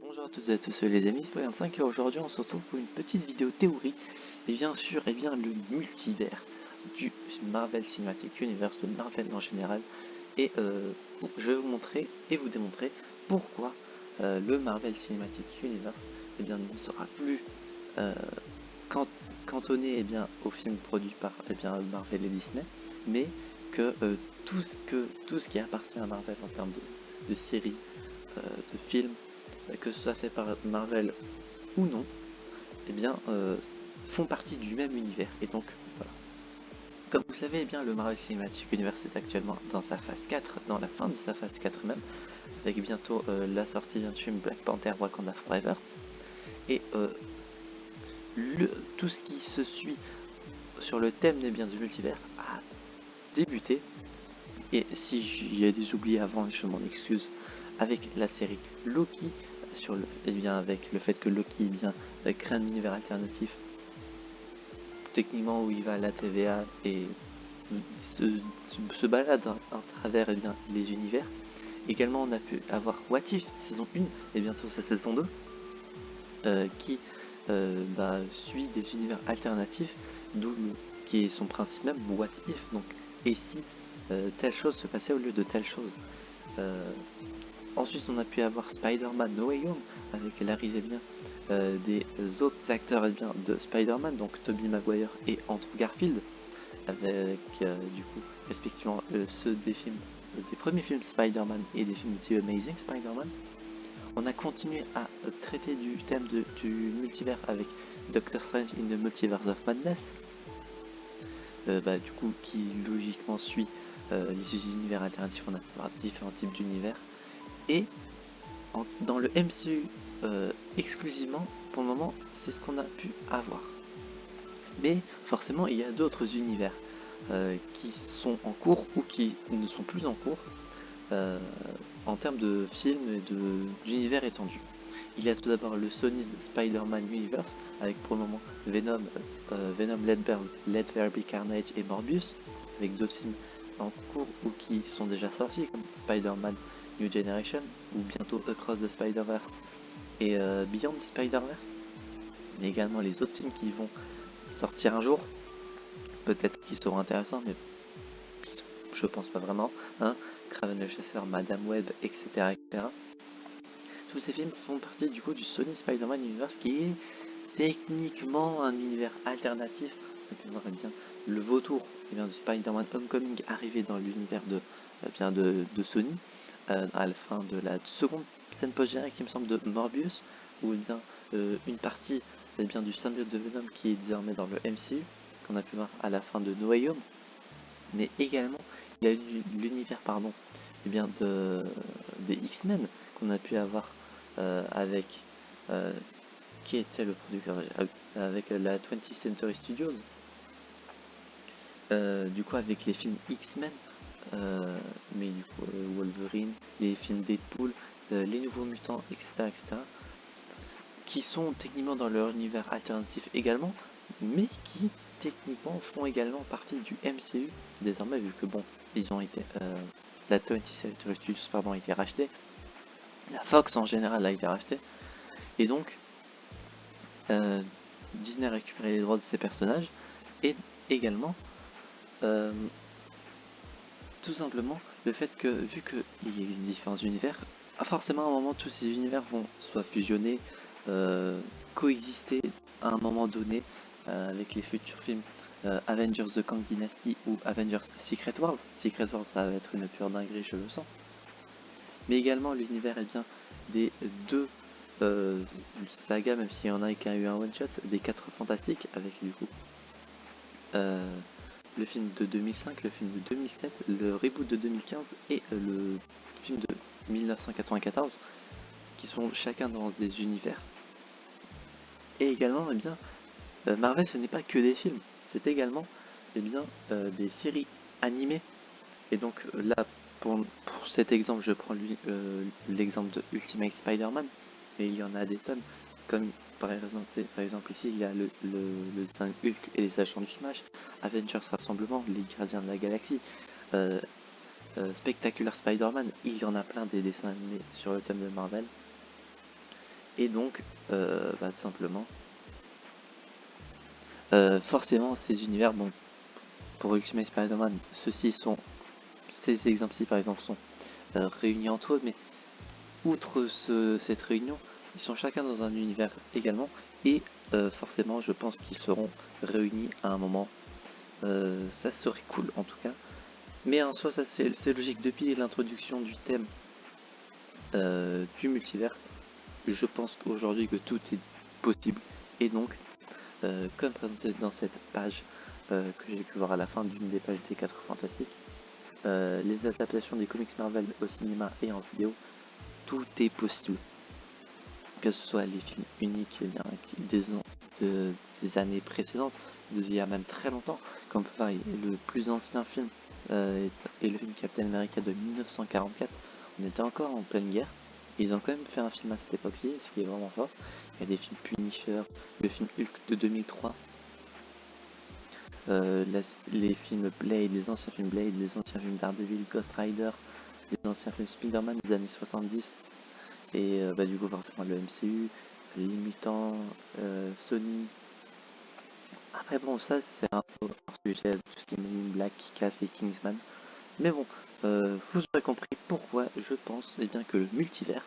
Bonjour à toutes et à tous les amis, c'est 25 et aujourd'hui on se retrouve pour une petite vidéo théorie et bien sûr le multivers du Marvel Cinematic Universe, de Marvel en général, et je vais vous montrer et vous démontrer pourquoi le Marvel Cinematic Universe ne sera plus euh, cantonné aux films produits par Marvel et Disney, mais que tout ce qui appartient à Marvel en termes de séries, de films, que ce soit fait par Marvel ou non, font partie du même univers. Et donc, voilà. Comme vous savez, le Marvel Cinematic Universe est actuellement dans sa phase 4, dans la fin de sa phase 4 même, avec bientôt la sortie d'un film Black Panther Wakanda Forever. Et tout ce qui se suit sur le thème du multivers a débuté. Et si il y a des oublis avant, je m'en excuse, avec la série Loki, avec le fait que Loki crée un univers alternatif, techniquement où il va à la TVA et se balade à travers les univers. Également, on a pu avoir What If saison 1 et bientôt sa saison 2 qui suit des univers alternatifs, qui est son principe même, What If, donc et si telle chose se passait au lieu de telle chose. Ensuite, on a pu avoir Spider-Man No Way Home avec l'arrivée des autres acteurs de Spider-Man, donc Tobey Maguire et Andrew Garfield, avec du coup respectivement ceux des premiers films Spider-Man et des films The Amazing Spider-Man. On a continué à traiter du thème du multivers avec Doctor Strange in the Multiverse of Madness, du coup qui logiquement suit les univers alternatifs. On a pu avoir différents types d'univers. Et dans le MCU exclusivement, pour le moment, c'est ce qu'on a pu avoir. Mais forcément, il y a d'autres univers qui sont en cours ou qui ne sont plus en cours en termes de films et d'univers étendus. Il y a tout d'abord le Sony's Spider-Man Universe avec pour le moment Venom, Let There Be Carnage et Morbius, avec d'autres films en cours ou qui sont déjà sortis comme Spider-Man New Generation ou bientôt Across the Spider-Verse et Beyond the Spider-Verse, mais également les autres films qui vont sortir un jour, peut-être qu'ils seront intéressants, mais je pense pas vraiment, Kraven le Chasseur, Madame Web, etc., etc. Tous ces films font partie du coup du Sony Spider-Man Universe, qui est techniquement un univers alternatif. On peut voir le vautour de Spider-Man Homecoming arrivé dans l'univers de Sony à la fin de la seconde scène post-générique, il me semble, de Morbius, ou une partie du symbiote de Venom qui est désormais dans le MCU, qu'on a pu voir à la fin de No Way Home. Mais également, il y a l'univers des X-Men qu'on a pu avoir avec qui était le producteur avec la 20th Century Studios, du coup avec les films X-Men, mais du coup Wolverine, les films Deadpool, les Nouveaux Mutants, etc., qui sont techniquement dans leur univers alternatif également, mais qui techniquement font également partie du MCU désormais, vu que ils ont été la 20th Century Studios a été rachetée, la Fox en général a été rachetée, et donc Disney a récupéré les droits de ces personnages, et également tout simplement le fait que, vu qu'il existe différents univers, forcément à un moment tous ces univers vont soit fusionner, coexister à un moment donné avec les futurs films Avengers The Kang Dynasty ou Avengers Secret Wars. Secret Wars, ça va être une pure dinguerie, je le sens. Mais également l'univers des deux sagas, même s'il y en a qui a eu un one shot, des 4 Fantastiques, avec du coup le film de 2005, le film de 2007, le reboot de 2015 et le film de 1994, qui sont chacun dans des univers. Et également, Marvel, ce n'est pas que des films, c'est également des séries animées. Et donc là, pour cet exemple, je prends l'exemple de Ultimate Spider-Man, mais il y en a des tonnes, comme par exemple ici, il y a le dessin Hulk et les agents du Smash, Avengers Rassemblement, les Gardiens de la Galaxie, Spectacular Spider-Man, il y en a plein des dessins animés sur le thème de Marvel. Et donc, tout simplement, forcément, ces univers, bon, pour Ultimate Spider-Man, ces exemples-ci par exemple sont réunis entre eux, mais outre cette réunion, ils sont chacun dans un univers également, et forcément, je pense qu'ils seront réunis à un moment. Ça serait cool en tout cas. Mais en soi, ça c'est logique. Depuis l'introduction du thème du multivers, je pense qu'aujourd'hui que tout est possible. Et donc, comme présenté dans cette page que j'ai pu voir à la fin d'une des pages des 4 Fantastiques, les adaptations des comics Marvel au cinéma et en vidéo, tout est possible. Que ce soit les films uniques des années précédentes, d'il y a même très longtemps, comme pareil, le plus ancien film est le film Captain America de 1944. On était encore en pleine guerre. Ils ont quand même fait un film à cette époque-ci, ce qui est vraiment fort. Il y a des films Punisher, le film Hulk de 2003, les films Blade, les anciens films Blade, les anciens films Daredevil, Ghost Rider, les anciens films Spider-Man des années 70, et du coup forcément le MCU, les mutants, Sony. Après bon, ça c'est un peu hors sujet, tout ce qui est Men in Black, Kick-Ass et Kingsman. Mais bon, vous aurez compris pourquoi je pense bien que le multivers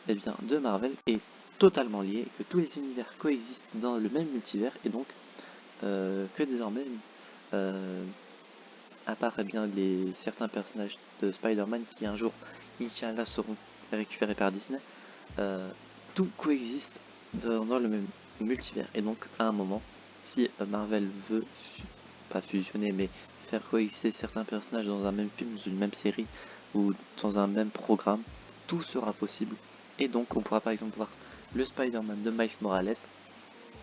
de Marvel est totalement lié, que tous les univers coexistent dans le même multivers, et donc que désormais, à part certains personnages de Spider-Man qui un jour, Inch'Allah, seront récupérés par Disney, tout coexiste dans le même multivers. Et donc, à un moment, si Marvel veut pas fusionner, mais faire coexister certains personnages dans un même film, dans une même série ou dans un même programme, tout sera possible. Et donc, on pourra par exemple voir le Spider-Man de Miles Morales,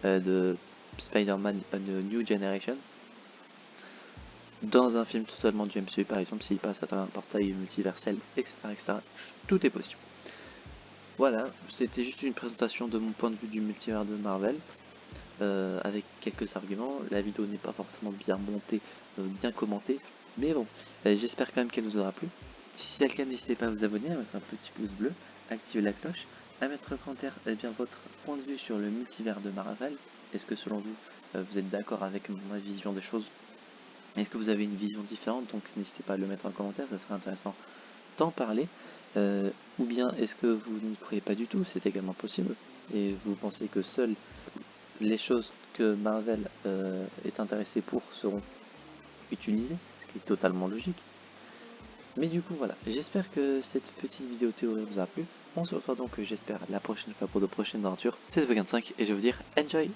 de Spider-Man A New Generation, dans un film totalement du MCU, par exemple, s'il passe à travers un portail multiversel, etc., etc. Tout est possible. Voilà, c'était juste une présentation de mon point de vue du multivers de Marvel, avec quelques arguments. La vidéo n'est pas forcément bien montée, bien commentée, mais bon, j'espère quand même qu'elle vous aura plu. Si c'est le cas, n'hésitez pas à vous abonner, à mettre un petit pouce bleu, activer la cloche, à mettre en commentaire votre point de vue sur le multivers de Marvel. Est-ce que selon vous, vous êtes d'accord avec ma vision des choses? Est-ce que vous avez une vision différente? Donc n'hésitez pas à le mettre en commentaire, ça serait intéressant d'en parler. Ou bien est-ce que vous n'y croyez pas du tout? C'est également possible. Et vous pensez que seules les choses que Marvel est intéressé pour seront utilisées, ce qui est totalement logique. Mais du coup voilà, j'espère que cette petite vidéo théorie vous a plu. On se retrouve donc j'espère la prochaine fois pour de prochaines aventures. C'était Vegan5 et je vais vous dire enjoy!